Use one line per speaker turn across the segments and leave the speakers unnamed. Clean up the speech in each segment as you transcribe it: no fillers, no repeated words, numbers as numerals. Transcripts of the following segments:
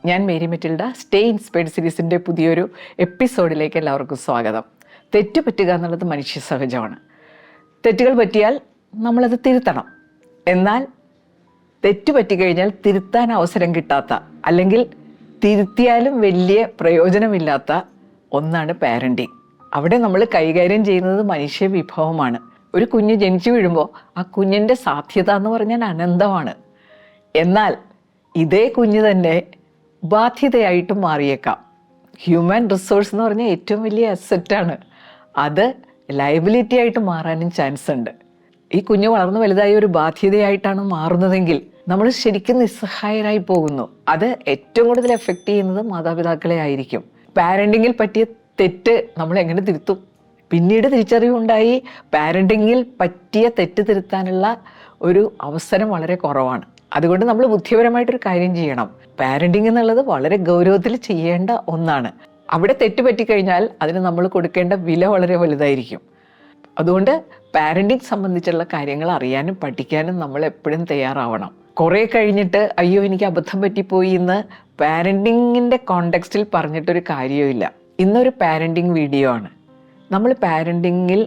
ഞാൻ Mary Metilda. Stay inspired സീരീസിൻ്റെ പുതിയൊരു എപ്പിസോഡിലേക്ക് എല്ലാവർക്കും സ്വാഗതം. തെറ്റ് പറ്റുക എന്നുള്ളത് മനുഷ്യ സഹജമാണ്. തെറ്റുകൾ പറ്റിയാൽ നമ്മളത് തിരുത്തണം. എന്നാൽ തെറ്റ് പറ്റിക്കഴിഞ്ഞാൽ തിരുത്താൻ അവസരം കിട്ടാത്ത, അല്ലെങ്കിൽ തിരുത്തിയാലും വലിയ പ്രയോജനമില്ലാത്ത ഒന്നാണ് പാരൻറ്റിങ്. അവിടെ നമ്മൾ കൈകാര്യം ചെയ്യുന്നത് മനുഷ്യ വിഭവമാണ്. ഒരു കുഞ്ഞ് ജനിച്ചു വീഴുമ്പോൾ ആ കുഞ്ഞിൻ്റെ സാധ്യത എന്ന് പറഞ്ഞാൽ അനന്തമാണ്. എന്നാൽ ഇതേ കുഞ്ഞ് തന്നെ ബാധ്യതയായിട്ട് മാറിയേക്കാം. ഹ്യൂമൻ റിസോഴ്സ് എന്ന് പറഞ്ഞാൽ ഏറ്റവും വലിയ അസറ്റാണ്. അത് ലയബിലിറ്റി ആയിട്ട് മാറാനും ചാൻസ് ഉണ്ട്. ഈ കുഞ്ഞ് വളർന്നു വലുതായി ഒരു ബാധ്യതയായിട്ടാണ് മാറുന്നതെങ്കിൽ നമ്മൾ ശരിക്കും നിസ്സഹായരായി പോകുന്നു. അത് ഏറ്റവും കൂടുതൽ എഫക്റ്റ് ചെയ്യുന്നത് മാതാപിതാക്കളെ ആയിരിക്കും. പാരൻറ്റിങ്ങിൽ പറ്റിയ തെറ്റ് നമ്മൾ എങ്ങനെ തിരുത്തും? പിന്നീട് തിരിച്ചറിവുണ്ടായി പാരൻറ്റിങ്ങിൽ പറ്റിയ തെറ്റ് തിരുത്താനുള്ള ഒരു അവസരം വളരെ കുറവാണ്. അതുകൊണ്ട് നമ്മൾ ബുദ്ധിപരമായിട്ടൊരു കാര്യം ചെയ്യണം. പാരൻറ്റിങ് എന്നുള്ളത് വളരെ ഗൗരവത്തിൽ ചെയ്യേണ്ട ഒന്നാണ്. അവിടെ തെറ്റ് പറ്റിക്കഴിഞ്ഞാൽ അതിന് നമ്മൾ കൊടുക്കേണ്ട വില വളരെ വലുതായിരിക്കും. അതുകൊണ്ട് പാരൻറ്റിങ് സംബന്ധിച്ചുള്ള കാര്യങ്ങൾ അറിയാനും പഠിക്കാനും നമ്മൾ എപ്പോഴും തയ്യാറാവണം. കുറേ കഴിഞ്ഞിട്ട് അയ്യോ എനിക്ക് അബദ്ധം പറ്റിപ്പോയി എന്ന് പാരൻറ്റിങ്ങിൻ്റെ കോണ്ടെക്സ്റ്റിൽ പറഞ്ഞിട്ടൊരു കാര്യമില്ല. ഇന്നൊരു പാരൻറ്റിങ് വീഡിയോ ആണ്. നമ്മൾ പാരൻറ്റിങ്ങിൽ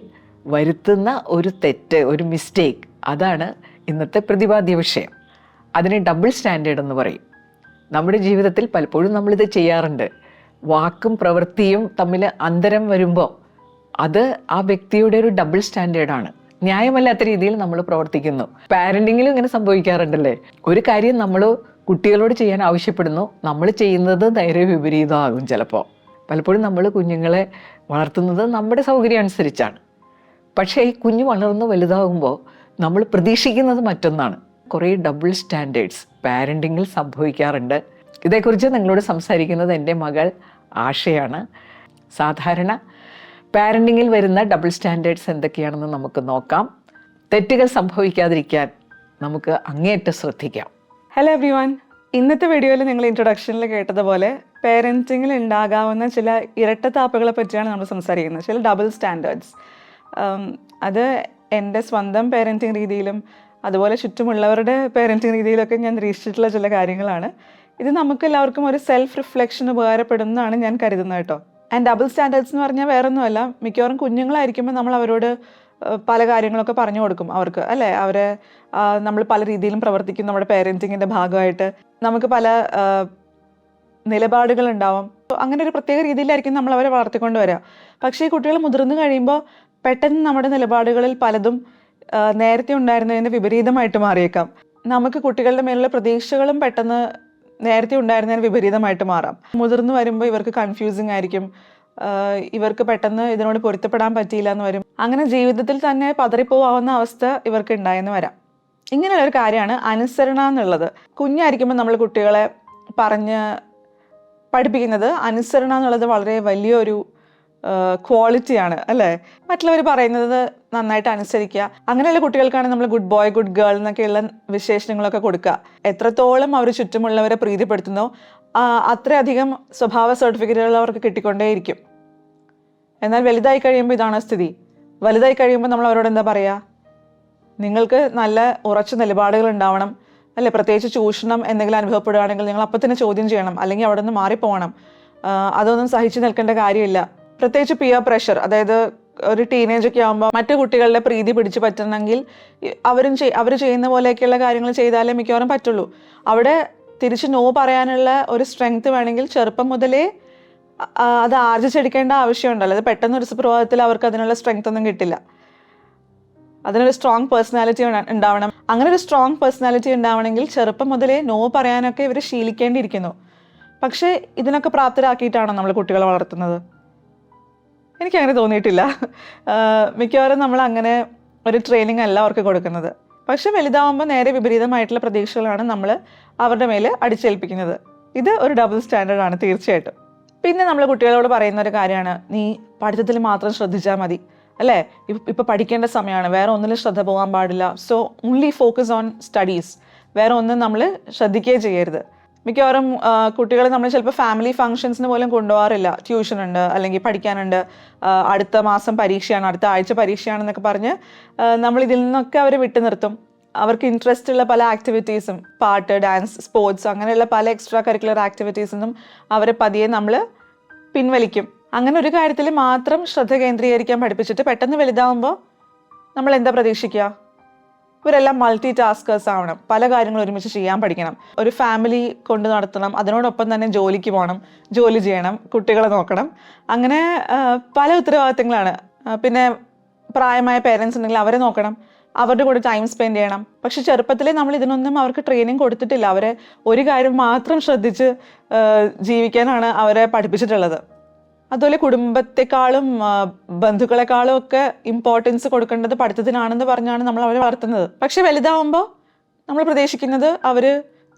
വരുത്തുന്ന ഒരു തെറ്റ്, ഒരു മിസ്റ്റേക്ക്, അതാണ് ഇന്നത്തെ പ്രതിപാദ്യ വിഷയം. അതിന് ഡബിൾ സ്റ്റാൻഡേർഡ് എന്ന് പറയും. നമ്മുടെ ജീവിതത്തിൽ പലപ്പോഴും നമ്മളിത് ചെയ്യാറുണ്ട്. വാക്കും പ്രവൃത്തിയും തമ്മിൽ അന്തരം വരുമ്പോൾ അത് ആ വ്യക്തിയുടെ ഒരു ഡബിൾ സ്റ്റാൻഡേർഡാണ്. ന്യായമല്ലാത്ത രീതിയിൽ നമ്മൾ പ്രവർത്തിക്കുന്നു. പാരൻറ്റിങ്ങിലും ഇങ്ങനെ സംഭവിക്കാറുണ്ടല്ലേ? ഒരു കാര്യം നമ്മൾ കുട്ടികളോട് ചെയ്യാൻ ആവശ്യപ്പെടുന്നു, നമ്മൾ ചെയ്യുന്നത് നേരെ വിപരീതമാകും. ചിലപ്പോൾ പലപ്പോഴും നമ്മൾ കുഞ്ഞുങ്ങളെ വളർത്തുന്നത് നമ്മുടെ സൗകര്യം അനുസരിച്ചാണ്. പക്ഷേ ഈ കുഞ്ഞ് വളർന്ന് വലുതാകുമ്പോൾ നമ്മൾ പ്രതീക്ഷിക്കുന്നത് മറ്റൊന്നാണ്. കുറേ ഡബിൾ സ്റ്റാൻഡേർഡ്സ് പാരൻറ്റിങ്ങിൽ സംഭവിക്കാറുണ്ട്. ഇതേക്കുറിച്ച് നിങ്ങളോട് സംസാരിക്കുന്നത് എൻ്റെ മകൾ ആഷയാണ്. സാധാരണ പാരൻറ്റിങ്ങിൽ വരുന്ന ഡബിൾ സ്റ്റാൻഡേർഡ്സ് എന്തൊക്കെയാണെന്ന് നമുക്ക് നോക്കാം. തെറ്റുകൾ സംഭവിക്കാതിരിക്കാൻ നമുക്ക് അങ്ങേയറ്റം ശ്രദ്ധിക്കാം.
Hello every one. ഇന്നത്തെ വീഡിയോയിൽ നിങ്ങൾ ഇൻട്രൊഡക്ഷനിൽ കേട്ടതുപോലെ പേരൻറ്റിങ്ങിൽ ഉണ്ടാകാവുന്ന ചില ഇരട്ടത്താപ്പുകളെ പറ്റിയാണ് നമ്മൾ സംസാരിക്കുന്നത്. ചില ഡബിൾ സ്റ്റാൻഡേർഡ്സ്. അത് എൻ്റെ സ്വന്തം പേരൻറ്റിങ് രീതിയിലും അതുപോലെ ചുറ്റുമുള്ളവരുടെ പേരൻറ്റിങ് രീതിയിലൊക്കെ ഞാൻ നിരീക്ഷിച്ചിട്ടുള്ള ചില കാര്യങ്ങളാണ്. ഇത് നമുക്ക് എല്ലാവർക്കും ഒരു സെൽഫ് റിഫ്ലക്ഷൻ ഉപകാരപ്പെടുന്നതാണ് ഞാൻ കരുതുന്നത് കേട്ടോ. ആൻഡ് ഡബിൾ സ്റ്റാൻഡേർഡ്സ് എന്ന് പറഞ്ഞാൽ വേറൊന്നുമല്ല, മിക്കവാറും കുഞ്ഞുങ്ങളായിരിക്കുമ്പോൾ നമ്മൾ അവരോട് പല കാര്യങ്ങളൊക്കെ പറഞ്ഞു കൊടുക്കും അവർക്ക്, അല്ലേ? അവരെ നമ്മൾ പല രീതിയിലും പ്രവർത്തിക്കും. നമ്മുടെ പേരൻറ്റിങ്ങിൻ്റെ ഭാഗമായിട്ട് നമുക്ക് പല നിലപാടുകളുണ്ടാവും. അങ്ങനെ ഒരു പ്രത്യേക രീതിയിലായിരിക്കും നമ്മൾ അവരെ വളർത്തിക്കൊണ്ട് വരിക. പക്ഷേ ഈ കുട്ടികൾ മുതിർന്നു കഴിയുമ്പോൾ പെട്ടെന്ന് നമ്മുടെ നിലപാടുകളിൽ പലതും നേരത്തെ ഉണ്ടായിരുന്നതിന് വിപരീതമായിട്ട് മാറിയേക്കാം. നമുക്ക് കുട്ടികളുടെ മേലുള്ള പ്രതീക്ഷകളും പെട്ടെന്ന് നേരത്തെ ഉണ്ടായിരുന്നതിന് വിപരീതമായിട്ട് മാറാം. മുതിർന്നു വരുമ്പോൾ ഇവർക്ക് കൺഫ്യൂസിങ് ആയിരിക്കും. ഇവർക്ക് പെട്ടെന്ന് ഇതിനോട് പൊരുത്തപ്പെടാൻ പറ്റിയില്ല എന്ന് വരും. അങ്ങനെ ജീവിതത്തിൽ തന്നെ പതറിപ്പോവാവുന്ന അവസ്ഥ ഇവർക്ക് ഉണ്ടായെന്ന് വരാം. ഇങ്ങനെയുള്ളൊരു കാര്യമാണ് അനുസരണ എന്നുള്ളത്. കുഞ്ഞായിരിക്കുമ്പോൾ നമ്മൾ കുട്ടികളെ പറഞ്ഞ് പഠിപ്പിക്കുന്നത് അനുസരണ എന്നുള്ളത് വളരെ വലിയൊരു ക്വാളിറ്റിയാണ്, അല്ലേ? മറ്റുള്ളവർ പറയുന്നത് നന്നായിട്ട് അനുസരിക്കുക. അങ്ങനെയുള്ള കുട്ടികൾക്കാണ് നമ്മൾ ഗുഡ് ബോയ്, ഗുഡ് ഗേൾ എന്നൊക്കെയുള്ള വിശേഷണങ്ങളൊക്കെ കൊടുക്കുക. എത്രത്തോളം അവർ ചുറ്റുമുള്ളവരെ പ്രീതിപ്പെടുത്തുന്നോ അത്രയധികം സ്വഭാവ സർട്ടിഫിക്കറ്റുകൾ അവർക്ക് കിട്ടിക്കൊണ്ടേയിരിക്കും. എന്നാൽ വലുതായി കഴിയുമ്പോൾ ഇതാണ് സ്ഥിതി. വലുതായി കഴിയുമ്പോൾ നമ്മൾ അവരോട് എന്താ പറയുക? നിങ്ങൾക്ക് നല്ല ഉറച്ച നിലപാടുകൾ ഉണ്ടാവണം, അല്ലേ? പ്രത്യേകിച്ച് ചൂഷണം എന്തെങ്കിലും അനുഭവപ്പെടുകയാണെങ്കിൽ നിങ്ങൾ അപ്പം തന്നെ ചോദ്യം ചെയ്യണം, അല്ലെങ്കിൽ അവിടെ നിന്ന് മാറിപ്പോകണം. അതൊന്നും സഹിച്ചു നിൽക്കേണ്ട കാര്യമില്ല. പ്രത്യേകിച്ച് പിയർ പ്രഷർ, അതായത് ഒരു ടീനേജൊക്കെ ആകുമ്പോൾ മറ്റു കുട്ടികളുടെ പ്രീതി പിടിച്ചു പറ്റണമെങ്കിൽ അവർ ചെയ്യുന്ന പോലെയൊക്കെയുള്ള കാര്യങ്ങൾ ചെയ്താലേ മിക്കവാറും പറ്റുള്ളൂ. അവിടെ തിരിച്ച് നോ പറയാനുള്ള ഒരു സ്ട്രെങ്ത് വേണമെങ്കിൽ ചെറുപ്പം മുതലേ അത് ആർജിച്ചെടുക്കേണ്ട ആവശ്യമുണ്ടല്ലോ. അത് പെട്ടെന്നൊരു സുപ്രഭാതത്തിൽ അവർക്ക് അതിനുള്ള സ്ട്രെങ്ത് ഒന്നും കിട്ടില്ല. അതിനൊരു സ്ട്രോങ് പേഴ്സണാലിറ്റി ഉണ്ടാവണം. അങ്ങനെ ഒരു സ്ട്രോങ് പേഴ്സണാലിറ്റി ഉണ്ടാവണമെങ്കിൽ ചെറുപ്പം മുതലേ നോ പറയാനൊക്കെ ഇവർ ശീലിക്കേണ്ടിയിരിക്കുന്നു. പക്ഷേ ഇതിനൊക്കെ പ്രാപ്തരാക്കിയിട്ടാണോ നമ്മൾ കുട്ടികളെ വളർത്തുന്നത്? എനിക്കങ്ങനെ തോന്നിയിട്ടില്ല. മിക്കവാറും നമ്മൾ അങ്ങനെ ഒരു ട്രെയിനിങ് അല്ല അവർക്ക് കൊടുക്കുന്നത്. പക്ഷെ വലുതാവുമ്പോൾ നേരെ വിപരീതമായിട്ടുള്ള പ്രതീക്ഷകളാണ് നമ്മൾ അവരുടെ മേൽ അടിച്ചേൽപ്പിക്കുന്നത്. ഇത് ഒരു ഡബിൾ സ്റ്റാൻഡേർഡാണ് തീർച്ചയായിട്ടും. പിന്നെ നമ്മൾ കുട്ടികളോട് പറയുന്ന ഒരു കാര്യമാണ്, നീ പഠിത്തത്തിൽ മാത്രം ശ്രദ്ധിച്ചാൽ മതി, അല്ലേ? ഇപ്പോൾ പഠിക്കേണ്ട സമയമാണ്, വേറെ ഒന്നിലും ശ്രദ്ധ പോകാൻ പാടില്ല. So only focus on studies. വേറെ ഒന്നും നമ്മൾ ശ്രദ്ധിക്കുകയേ ചെയ്യരുത്. മിക്കവാറും കുട്ടികൾ നമ്മൾ ചിലപ്പോൾ ഫാമിലി ഫങ്ഷൻസിന് പോലും കൊണ്ടുപോകാറില്ല. ട്യൂഷനുണ്ട്, അല്ലെങ്കിൽ പഠിക്കാനുണ്ട്, അടുത്ത മാസം പരീക്ഷയാണ്, അടുത്ത ആഴ്ച പരീക്ഷയാണെന്നൊക്കെ പറഞ്ഞ് നമ്മൾ ഇതിൽ നിന്നൊക്കെ അവർ വിട്ടു നിർത്തും. അവർക്ക് ഇൻട്രസ്റ്റ് ഉള്ള പല ആക്ടിവിറ്റീസും, പാട്ട്, ഡാൻസ്, സ്പോർട്സ്, അങ്ങനെയുള്ള പല എക്സ്ട്രാ കരിക്കുലർ ആക്ടിവിറ്റീസിനും അവരെ പതിയെ നമ്മൾ പിൻവലിക്കും. അങ്ങനെ ഒരു കാര്യത്തിൽ മാത്രം ശ്രദ്ധ കേന്ദ്രീകരിക്കാൻ പഠിപ്പിച്ചിട്ട് പെട്ടെന്ന് വലുതാവുമ്പോൾ നമ്മൾ എന്താ പ്രതീക്ഷിക്കുക? ഇവരെല്ലാം മൾട്ടി ടാസ്കേഴ്സ് ആവണം, പല കാര്യങ്ങളും ഒരുമിച്ച് ചെയ്യാൻ പഠിക്കണം, ഒരു ഫാമിലി കൊണ്ട് നടത്തണം, അതിനോടൊപ്പം തന്നെ ജോലിക്ക് പോകണം, ജോലി ചെയ്യണം, കുട്ടികളെ നോക്കണം, അങ്ങനെ പല ഉത്തരവാദിത്തങ്ങളാണ്. പിന്നെ പ്രായമായ പേരൻസ് ഉണ്ടെങ്കിൽ അവരെ നോക്കണം, അവരുടെ കൂടെ ടൈം സ്പെൻഡ് ചെയ്യണം. പക്ഷെ ചെറുപ്പത്തിലേ നമ്മൾ ഇതിനൊന്നും അവർക്ക് ട്രെയിനിങ് കൊടുത്തിട്ടില്ല. അവരെ ഒരു കാര്യം മാത്രം ശ്രദ്ധിച്ച് ജീവിക്കാനാണ് അവരെ പഠിപ്പിച്ചിട്ടുള്ളത്. അതുപോലെ കുടുംബത്തെക്കാളും ബന്ധുക്കളെക്കാളും ഒക്കെ ഇമ്പോർട്ടൻസ് കൊടുക്കേണ്ടത് പഠിത്തത്തിനാണെന്ന് പറഞ്ഞാണ് നമ്മൾ അവരെ വളർത്തുന്നത്. പക്ഷെ വലുതാവുമ്പോൾ നമ്മൾ പ്രതീക്ഷിക്കുന്നത് അവർ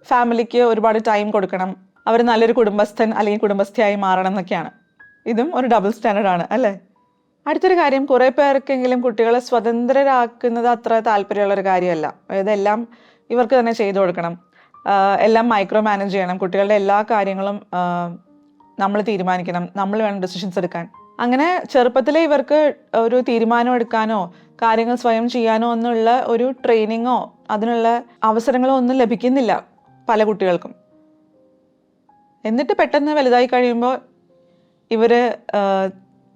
ഫാമിലിക്ക് ഒരുപാട് ടൈം കൊടുക്കണം, അവർ നല്ലൊരു കുടുംബസ്ഥൻ അല്ലെങ്കിൽ കുടുംബസ്ഥയായി മാറണം എന്നൊക്കെയാണ്. ഇതും ഒരു ഡബിൾ സ്റ്റാൻഡേർഡ് ആണ് അല്ലേ? അടുത്തൊരു കാര്യം, കുറേ പേർക്കെങ്കിലും കുട്ടികളെ സ്വതന്ത്രരാക്കുന്നത് അത്ര താല്പര്യമുള്ളൊരു കാര്യമല്ല. ഇതെല്ലാം ഇവർക്ക് തന്നെ ചെയ്തു കൊടുക്കണം, എല്ലാം മൈക്രോ മാനേജ് ചെയ്യണം, കുട്ടികളുടെ എല്ലാ കാര്യങ്ങളും നമ്മൾ തീരുമാനിക്കണം, നമ്മൾ വേണം ഡിസിഷൻസ് എടുക്കാൻ. അങ്ങനെ ചെറുപ്പത്തിലെ ഇവർക്ക് ഒരു തീരുമാനം എടുക്കാനോ കാര്യങ്ങൾ സ്വയം ചെയ്യാനോ ഒന്നുള്ള ഒരു ട്രെയിനിങ്ങോ അതിനുള്ള അവസരങ്ങളോ ഒന്നും ലഭിക്കുന്നില്ല പല കുട്ടികൾക്കും. എന്നിട്ട് പെട്ടെന്ന് വലുതായി കഴിയുമ്പോൾ ഇവർ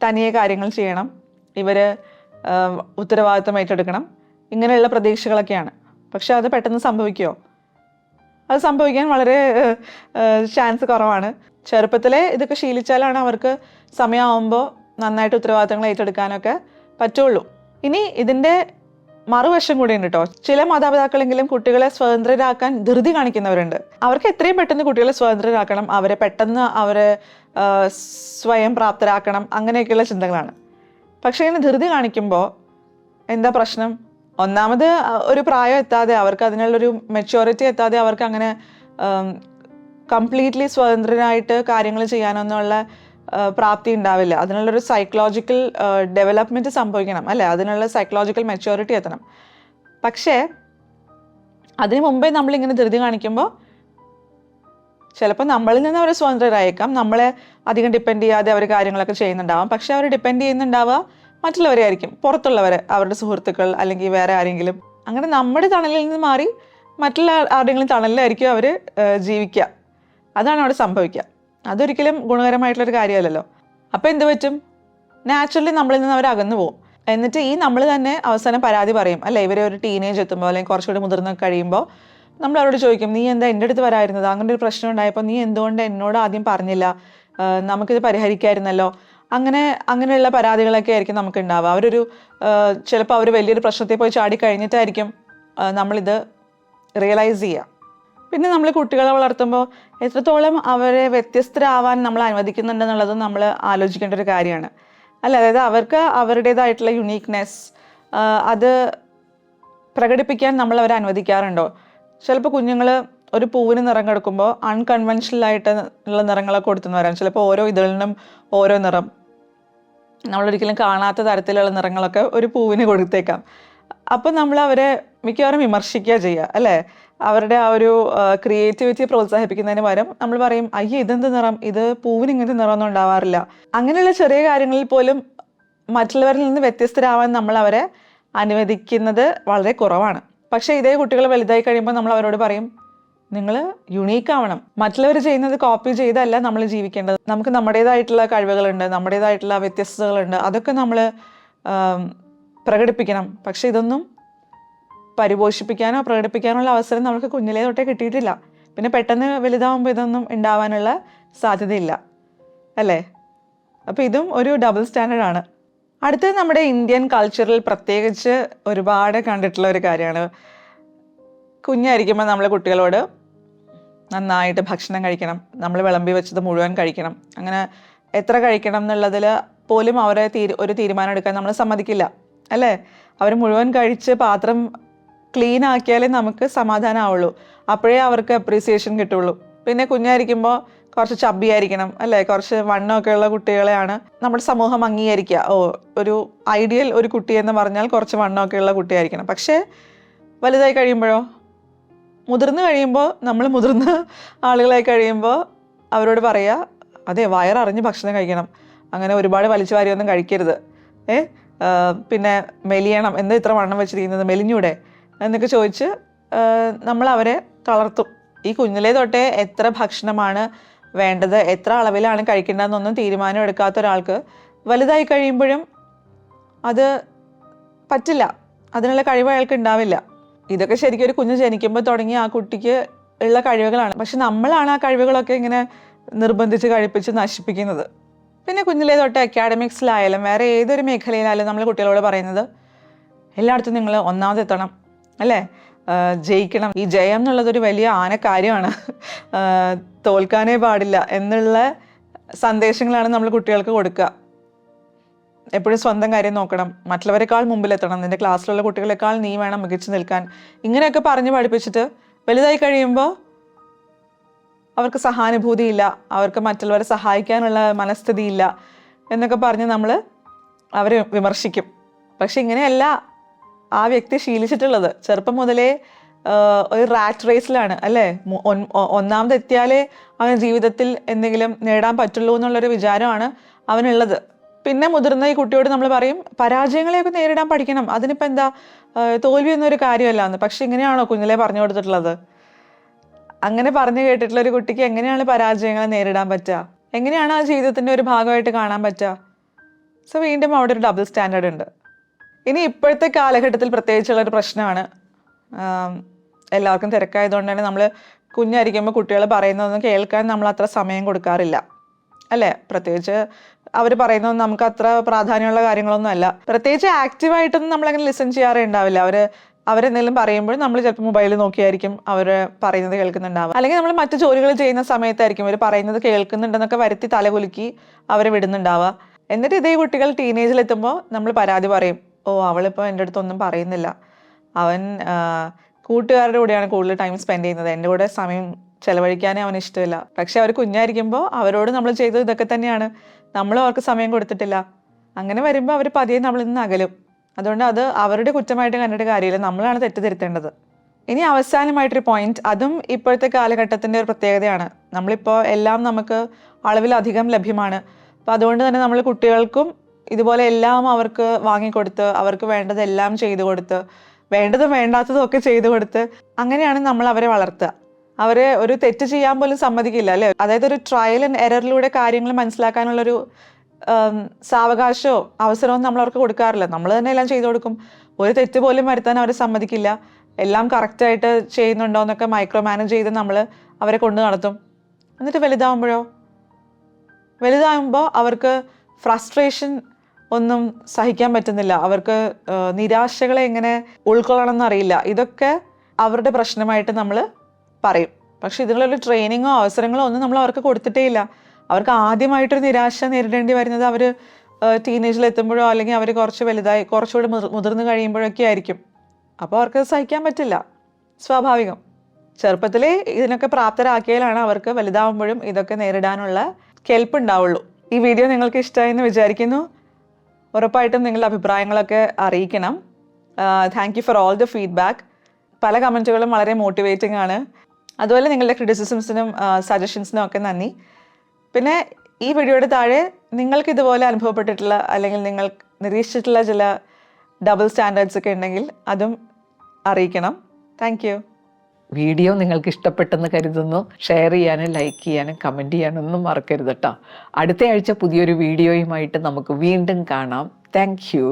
തനിയെ കാര്യങ്ങൾ ചെയ്യണം, ഇവർ ഉത്തരവാദിത്വം ഏറ്റെടുക്കണം, ഇങ്ങനെയുള്ള പ്രതീക്ഷകളൊക്കെയാണ്. പക്ഷെ അത് പെട്ടെന്ന് സംഭവിക്കുമോ? അത് സംഭവിക്കാൻ വളരെ ചാൻസ് കുറവാണ്. ചെറുപ്പത്തിലെ ഇതൊക്കെ ശീലിച്ചാലാണ് അവർക്ക് സമയമാകുമ്പോൾ നന്നായിട്ട് ഉത്തരവാദിത്തങ്ങൾ ഏറ്റെടുക്കാനൊക്കെ പറ്റുള്ളൂ. ഇനി ഇതിൻ്റെ മറുവശം കൂടി ഉണ്ട് കേട്ടോ. ചില മാതാപിതാക്കളെങ്കിലും കുട്ടികളെ സ്വതന്ത്രരാക്കാൻ ധൃതി കാണിക്കുന്നവരുണ്ട്. അവർക്ക് എത്രയും പെട്ടെന്ന് കുട്ടികളെ സ്വതന്ത്രരാക്കണം, അവരെ സ്വയം പ്രാപ്തരാക്കണം, അങ്ങനെയൊക്കെയുള്ള ചിന്തകളാണ്. പക്ഷേ ഇങ്ങനെ ധൃതി കാണിക്കുമ്പോൾ എന്താ പ്രശ്നം? ഒന്നാമത് ഒരു പ്രായം എത്താതെ, അവർക്ക് അതിനുള്ളൊരു മെച്യൂരിറ്റി എത്താതെ അവർക്ക് അങ്ങനെ കംപ്ലീറ്റ്ലി സ്വതന്ത്രനായിട്ട് കാര്യങ്ങൾ ചെയ്യാനൊന്നുള്ള പ്രാപ്തി ഉണ്ടാവില്ല. അതിനുള്ളൊരു സൈക്കോളജിക്കൽ ഡെവലപ്മെൻറ്റ് സംഭവിക്കണം അല്ലേ? അതിനുള്ള സൈക്കോളജിക്കൽ മെച്യൂരിറ്റി എത്തണം. പക്ഷേ അതിന് മുമ്പേ നമ്മളിങ്ങനെ ധൃതി കാണിക്കുമ്പോൾ ചിലപ്പോൾ നമ്മളിൽ നിന്ന് അവർ സ്വതന്ത്രരായേക്കാം, നമ്മളെ അധികം ഡിപ്പെൻഡ് ചെയ്യാതെ അവർ കാര്യങ്ങളൊക്കെ ചെയ്യുന്നുണ്ടാവാം. പക്ഷെ അവർ ഡിപ്പെൻഡ് ചെയ്യുന്നുണ്ടാവുക മറ്റുള്ളവരെ ആയിരിക്കും, പുറത്തുള്ളവരെ, അവരുടെ സുഹൃത്തുക്കൾ അല്ലെങ്കിൽ വേറെ ആരെങ്കിലും. അങ്ങനെ നമ്മുടെ തണലിൽ നിന്ന് മാറി മറ്റുള്ള ആരുടെയെങ്കിലും തണലിലായിരിക്കും അവർ ജീവിക്കുക. അതാണ് അവിടെ സംഭവിക്കുക. അതൊരിക്കലും ഗുണകരമായിട്ടുള്ളൊരു കാര്യമല്ലല്ലോ. അപ്പോൾ എന്ത് പറ്റും? നാച്ചുറലി നമ്മളിൽ നിന്ന് അവർ അകന്നു പോകും. എന്നിട്ട് ഈ നമ്മൾ തന്നെ അവസാനം പരാതി പറയും അല്ലേ? ഇവരെ ഒരു ടീനേജ് എത്തുമ്പോൾ അല്ലെങ്കിൽ കുറച്ചുകൂടി മുതിർന്ന് കഴിയുമ്പോൾ നമ്മൾ അവരോട് ചോദിക്കും, നീ എന്താ എൻ്റെ അടുത്ത് വരായിരുന്നത്? അങ്ങനെ ഒരു പ്രശ്നം ഉണ്ടായപ്പോൾ നീ എന്തുകൊണ്ട് എന്നോട് ആദ്യം പറഞ്ഞില്ല? നമുക്കിത് പരിഹരിക്കാമായിരുന്നല്ലോ. അങ്ങനെയുള്ള പരാതികളൊക്കെ ആയിരിക്കും നമുക്ക് ഉണ്ടാവുക. ചിലപ്പോൾ അവർ വലിയൊരു പ്രശ്നത്തിൽ പോയി ചാടിക്കഴിഞ്ഞിട്ടായിരിക്കും നമ്മളിത് റിയലൈസ് ചെയ്യുക. പിന്നെ നമ്മൾ കുട്ടികളെ വളർത്തുമ്പോൾ എത്രത്തോളം അവരെ വ്യത്യസ്തരാവാൻ നമ്മൾ അനുവദിക്കുന്നുണ്ടെന്നുള്ളതും നമ്മൾ ആലോചിക്കേണ്ട ഒരു കാര്യമാണ് അല്ല. അതായത് അവർക്ക് അവരുടേതായിട്ടുള്ള യുണീക്നെസ് അത് പ്രകടിപ്പിക്കാൻ നമ്മൾ അവരെ അനുവദിക്കാറുണ്ടോ? ചിലപ്പോൾ കുഞ്ഞുങ്ങൾ ഒരു പൂവിന് നിറം കൊടുക്കുമ്പോൾ അൺകൺവെൻഷനലായിട്ട് ഉള്ള നിറങ്ങളൊക്കെ കൊടുത്തുനിന്ന് വരാം. ചിലപ്പോൾ ഓരോ ഇതളിനും ഓരോ നിറം, നമ്മളൊരിക്കലും കാണാത്ത തരത്തിലുള്ള നിറങ്ങളൊക്കെ ഒരു പൂവിന് കൊടുത്തേക്കാം. അപ്പോൾ നമ്മൾ അവരെ മിക്കവാറും വിമർശിക്കുക ചെയ്യുക അല്ലേ? അവരുടെ ആ ഒരു ക്രിയേറ്റിവിറ്റി പ്രോത്സാഹിപ്പിക്കുന്നതിന് പകരം നമ്മൾ പറയും, അയ്യേ ഇതെന്ത് നിറം, ഇത് പൂവിന് ഇങ്ങനത്തെ നിറമൊന്നും ഉണ്ടാവാറില്ല. അങ്ങനെയുള്ള ചെറിയ കാര്യങ്ങളിൽ പോലും മറ്റുള്ളവരിൽ നിന്ന് വ്യത്യസ്തരാവാൻ നമ്മൾ അവരെ അനുവദിക്കുന്നത് വളരെ കുറവാണ്. പക്ഷേ ഇതേ കുട്ടികൾ വലുതായി കഴിയുമ്പോൾ നമ്മൾ അവരോട് പറയും, നിങ്ങൾ യുണീക്ക് ആവണം, മറ്റുള്ളവർ ചെയ്യുന്നത് കോപ്പി ചെയ്തല്ല നമ്മൾ ജീവിക്കേണ്ടത്. നമുക്ക് നമ്മുടേതായിട്ടുള്ള കഴിവുകളുണ്ട്, നമ്മുടേതായിട്ടുള്ള വ്യത്യസ്തതകളുണ്ട്, അതൊക്കെ നമ്മൾ പ്രകടിപ്പിക്കണം. പക്ഷെ ഇതൊന്നും പരിപോഷിപ്പിക്കാനോ പ്രകടിപ്പിക്കാനോ ഉള്ള അവസരം നമുക്ക് കുഞ്ഞിലേ തൊട്ടേ കിട്ടിയിട്ടില്ല. പിന്നെ പെട്ടെന്ന് വലുതാവുമ്പോൾ ഇതൊന്നും ഉണ്ടാവാനുള്ള സാധ്യതയില്ല അല്ലേ? അപ്പോൾ ഇതും ഒരു ഡബിൾ സ്റ്റാൻഡേർഡാണ്. അടുത്തത് നമ്മുടെ ഇന്ത്യൻ കൾച്ചറിൽ പ്രത്യേകിച്ച് ഒരുപാട് കണ്ടിട്ടുള്ള ഒരു കാര്യമാണ്. കുഞ്ഞായിരിക്കുമ്പോൾ നമ്മൾ കുട്ടികളോട് നന്നായിട്ട് ഭക്ഷണം കഴിക്കണം, നമ്മൾ വിളമ്പി വെച്ചത് മുഴുവൻ കഴിക്കണം, അങ്ങനെ എത്ര കഴിക്കണം എന്നുള്ളതിൽ പോലും അവരെ ഒരു തീരുമാനം എടുക്കാൻ നമ്മൾ സമ്മതിക്കില്ല അല്ലേ? അവർ മുഴുവൻ കഴിച്ച് പാത്രം ക്ലീൻ ആക്കിയാലേ നമുക്ക് സമാധാനമാവുള്ളൂ, അപ്പോഴേ അവർക്ക് അപ്രീസിയേഷൻ കിട്ടുള്ളൂ. പിന്നെ കുഞ്ഞായിരിക്കുമ്പോൾ കുറച്ച് ചബ്ബിയായിരിക്കണം അല്ലേ? കുറച്ച് വണ്ണമൊക്കെ ഉള്ള കുട്ടികളെയാണ് നമ്മുടെ സമൂഹം അംഗീകരിക്കുക. ഒരു ഐഡിയൽ ഒരു കുട്ടി എന്ന് പറഞ്ഞാൽ കുറച്ച് വണ്ണമൊക്കെ ഉള്ള കുട്ടിയായിരിക്കണം. പക്ഷേ വലുതായി കഴിയുമ്പോഴോ, മുതിർന്ന് കഴിയുമ്പോൾ, നമ്മൾ മുതിർന്ന ആളുകളായി കഴിയുമ്പോൾ അവരോട് പറയുക, അതെ വയററിഞ്ഞ് ഭക്ഷണം കഴിക്കണം, അങ്ങനെ ഒരുപാട് വലിച്ചു വാരിയൊന്നും കഴിക്കരുത്, പിന്നെ മെലിയണം, എന്താ ഇത്ര വണ്ണം വെച്ചിരിക്കുന്നത്, മെലിഞ്ഞൂടെ, എന്നൊക്കെ ചോദിച്ച് നമ്മൾ അവരെ തളർത്തും. ഈ കുഞ്ഞിലേ തൊട്ടേ എത്ര ഭക്ഷണമാണ് വേണ്ടത്, എത്ര അളവിലാണ് കഴിക്കേണ്ടതെന്നൊന്നും തീരുമാനം എടുക്കാത്ത ഒരാൾക്ക് വലുതായി കഴിയുമ്പോഴും അത് പറ്റില്ല, അതിനുള്ള കഴിവ് അയാൾക്ക് ഉണ്ടാവില്ല. ഇതൊക്കെ ശരിക്കും ഒരു കുഞ്ഞ് ജനിക്കുമ്പോൾ തുടങ്ങി ആ കുട്ടിക്ക് ഉള്ള കഴിവുകളാണ്. പക്ഷെ നമ്മളാണ് ആ കഴിവുകളൊക്കെ ഇങ്ങനെ നിർബന്ധിച്ച് കഴിപ്പിച്ച് നശിപ്പിക്കുന്നത്. പിന്നെ കുഞ്ഞിലേ തൊട്ട് അക്കാഡമിക്സിലായാലും വേറെ ഏതൊരു മേഖലയിലായാലും നമ്മൾ കുട്ടികളോട് പറയുന്നത് എല്ലായിടത്തും നിങ്ങൾ ഒന്നാമതെത്തണം, അല്ലേ, ജയിക്കണം. ഈ ജയം എന്നുള്ളതൊരു വലിയ കാര്യമാണ്, തോൽക്കാനേ പാടില്ല എന്നുള്ള സന്ദേശങ്ങളാണ് നമ്മൾ കുട്ടികൾക്ക് കൊടുക്കുക. എപ്പോഴും സ്വന്തം കാര്യം നോക്കണം, മറ്റുള്ളവരെക്കാൾ മുമ്പിലെത്തണം, നിൻ്റെ ക്ലാസ്സിലുള്ള കുട്ടികളെക്കാൾ നീ വേണം മികച്ചു നിൽക്കാൻ, ഇങ്ങനെയൊക്കെ പറഞ്ഞ് പഠിപ്പിച്ചിട്ട് വലുതായി കഴിയുമ്പോൾ അവർക്ക് സഹാനുഭൂതിയില്ല, അവർക്ക് മറ്റുള്ളവരെ സഹായിക്കാനുള്ള മനസ്ഥിതിയില്ല എന്നൊക്കെ പറഞ്ഞ് നമ്മൾ അവരെ വിമർശിക്കും. പക്ഷെ ഇങ്ങനെയല്ല ആ വ്യക്തി ശീലിച്ചിട്ടുള്ളത്. ചെറുപ്പം മുതലേ ഒരു റാറ്റ് റേസിലാണ്, അല്ലേ, ഒന്നാമതെത്തിയാലേ അവന് ജീവിതത്തിൽ എന്തെങ്കിലും നേടാൻ പറ്റുള്ളൂ എന്നുള്ളൊരു വിചാരമാണ് അവനുള്ളത്. പിന്നെ മുതിർന്ന ഈ കുട്ടിയോട് നമ്മൾ പറയും പരാജയങ്ങളെയൊക്കെ നേരിടാൻ പഠിക്കണം, അതിനിപ്പോൾ എന്താ, തോൽവി എന്നൊരു കാര്യമല്ല എന്ന്. പക്ഷെ ഇങ്ങനെയാണോ കുഞ്ഞിലെ പറഞ്ഞു കൊടുത്തിട്ടുള്ളത്? അങ്ങനെ പറഞ്ഞു കേട്ടിട്ടുള്ള ഒരു കുട്ടിക്ക് എങ്ങനെയാണ് പരാജയങ്ങളെ നേരിടാൻ പറ്റുക, എങ്ങനെയാണ് ആ ജീവിതത്തിൻ്റെ ഒരു ഭാഗമായിട്ട് കാണാൻ പറ്റുക? സോ വീണ്ടും അവിടെ ഒരു ഡബിൾ സ്റ്റാൻഡേർഡ് ഉണ്ട്. ഇനി ഇപ്പോഴത്തെ കാലഘട്ടത്തിൽ പ്രത്യേകിച്ചുള്ളൊരു പ്രശ്നമാണ്, എല്ലാവർക്കും തിരക്കായതുകൊണ്ട് തന്നെ നമ്മൾ കുഞ്ഞായിരിക്കുമ്പോൾ കുട്ടികൾ പറയുന്നതൊന്നും കേൾക്കാൻ നമ്മൾ അത്ര സമയം കൊടുക്കാറില്ല, അല്ലേ? പ്രത്യേകിച്ച് അവർ പറയുന്നതൊന്നും നമുക്ക് അത്ര പ്രാധാന്യമുള്ള കാര്യങ്ങളൊന്നും അല്ല. പ്രത്യേകിച്ച് ആക്റ്റീവായിട്ടൊന്നും നമ്മളങ്ങനെ ലിസൺ ചെയ്യാറേ ഉണ്ടാവില്ല. അവരെന്തെങ്കിലും പറയുമ്പോൾ നമ്മൾ ചിലപ്പോൾ മൊബൈലിൽ നോക്കിയായിരിക്കും അവർ പറയുന്നത് കേൾക്കുന്നുണ്ടാവുക. അല്ലെങ്കിൽ നമ്മൾ മറ്റു ജോലികൾ ചെയ്യുന്ന സമയത്തായിരിക്കും അവർ പറയുന്നത് കേൾക്കുന്നുണ്ടെന്നൊക്കെ വരുത്തി തലകുലുക്കി അവരെ വിടുന്നുണ്ടാവുക. എന്നിട്ട് ഇതേ കുട്ടികൾ ടീനേജിലെത്തുമ്പോൾ നമ്മൾ പരാതി പറയും, ഓ അവളിപ്പോൾ എൻ്റെ അടുത്തൊന്നും പറയുന്നില്ല, അവൻ കൂട്ടുകാരുടെ കൂടെയാണ് കൂടുതൽ ടൈം സ്പെൻഡ് ചെയ്യുന്നത്, എൻ്റെ കൂടെ സമയം ചിലവഴിക്കാനേ അവന് ഇഷ്ടമില്ല. പക്ഷെ അവർ കുഞ്ഞായിരിക്കുമ്പോൾ അവരോട് നമ്മൾ ചെയ്തത് ഇതൊക്കെ തന്നെയാണ്, നമ്മളും അവർക്ക് സമയം കൊടുത്തിട്ടില്ല. അങ്ങനെ വരുമ്പോൾ അവർ പതിയെ നമ്മളിൽ നിന്ന് അകലും. അതുകൊണ്ട് അത് അവരുടെ കുറ്റമായിട്ട് കണ്ടിട്ട് കാര്യമില്ല, നമ്മളാണ് തെറ്റിദ്ധരുത്തേണ്ടത്. ഇനി അവസാനമായിട്ടൊരു പോയിന്റ്, അതും ഇപ്പോഴത്തെ കാലഘട്ടത്തിൻ്റെ ഒരു പ്രത്യേകതയാണ്. നമ്മളിപ്പോൾ എല്ലാം നമുക്ക് അളവിലധികം ലഭ്യമാണ്. അപ്പോൾ അതുകൊണ്ട് തന്നെ നമ്മൾ കുട്ടികൾക്കും ഇതുപോലെ എല്ലാം അവർക്ക് വാങ്ങിക്കൊടുത്ത്, അവർക്ക് വേണ്ടതെല്ലാം ചെയ്തു കൊടുത്ത്, വേണ്ടതും വേണ്ടാത്തതും ഒക്കെ ചെയ്തു കൊടുത്ത് അങ്ങനെയാണ് നമ്മൾ അവരെ വളർത്തുക. അവരെ ഒരു തെറ്റ് ചെയ്യാൻ പോലും സമ്മതിക്കില്ല, അല്ലേ? അതായത് ഒരു ട്രയൽ ആൻഡ് എററിലൂടെ കാര്യങ്ങൾ മനസ്സിലാക്കാനുള്ളൊരു സാവകാശമോ അവസരവും നമ്മൾ അവർക്ക് കൊടുക്കാറില്ല. നമ്മൾ തന്നെ എല്ലാം ചെയ്തു കൊടുക്കും. ഒരു തെറ്റ് പോലും വരുത്താൻ അവരെ സമ്മതിക്കില്ല. എല്ലാം കറക്റ്റായിട്ട് ചെയ്യുന്നുണ്ടോ എന്നൊക്കെ മൈക്രോ മാനേജ് ചെയ്ത് നമ്മൾ അവരെ കൊണ്ട് നടത്തും. എന്നിട്ട് വലുതാകുമ്പോൾ അവർക്ക് ഫ്രസ്ട്രേഷൻ ഒന്നും സഹിക്കാൻ പറ്റുന്നില്ല, അവർക്ക് നിരാശകളെ എങ്ങനെ ഉൾക്കൊള്ളണം എന്നറിയില്ല. ഇതൊക്കെ അവരുടെ പ്രശ്നമായിട്ട് നമ്മൾ പറയും. പക്ഷെ ഇതിനുള്ളൊരു ട്രെയിനിങ്ങോ അവസരങ്ങളോ ഒന്നും നമ്മൾ അവർക്ക് കൊടുത്തിട്ടേ ഇല്ല. അവർക്ക് ആദ്യമായിട്ടൊരു നിരാശ നേരിടേണ്ടി വരുന്നത് അവർ ടീനേജിലെത്തുമ്പോഴോ അല്ലെങ്കിൽ അവർ കുറച്ച് വലുതായി കുറച്ചുകൂടി മുതിർന്ന് കഴിയുമ്പോഴൊക്കെ ആയിരിക്കും. അപ്പോൾ അവർക്ക് സഹിക്കാൻ പറ്റില്ല, സ്വാഭാവികം. ചെറുപ്പത്തിലേ ഇതിനൊക്കെ പ്രാപ്തരാക്കിയാലാണ് അവർക്ക് വലുതാവുമ്പോഴും ഇതൊക്കെ നേരിടാനുള്ള കെൽപ്പുണ്ടാവുള്ളൂ. ഈ വീഡിയോ നിങ്ങൾക്ക് ഇഷ്ടമായി എന്ന് വിചാരിക്കുന്നു. ഉറപ്പായിട്ടും നിങ്ങളുടെ അഭിപ്രായങ്ങളൊക്കെ അറിയിക്കണം. Thank you for all the feedback. പല കമൻറ്റുകളും വളരെ മോട്ടിവേറ്റിംഗ് ആണ്. അതുപോലെ നിങ്ങളുടെ ക്രിറ്റിസിസംസിനും സജഷൻസിനും ഒക്കെ നന്ദി. പിന്നെ ഈ വീഡിയോയുടെ താഴെ നിങ്ങൾക്ക് ഇതുപോലെ അനുഭവപ്പെട്ടിട്ടുള്ള അല്ലെങ്കിൽ നിങ്ങൾ നിരീക്ഷിച്ചിട്ടുള്ള ചില ഡബിൾ സ്റ്റാൻഡേർഡ്സ് ഒക്കെ ഉണ്ടെങ്കിൽ അതും അറിയിക്കണം. Thank you.
വീഡിയോ നിങ്ങൾക്ക് ഇഷ്ടപ്പെട്ടെന്ന് കരുതുന്നു. ഷെയർ ചെയ്യാനും ലൈക്ക് ചെയ്യാനും കമൻറ്റ് ചെയ്യാനൊന്നും മറക്കരുത് കേട്ടോ. അടുത്ത ആഴ്ച പുതിയൊരു വീഡിയോയുമായിട്ട് നമുക്ക് വീണ്ടും കാണാം. Thank you.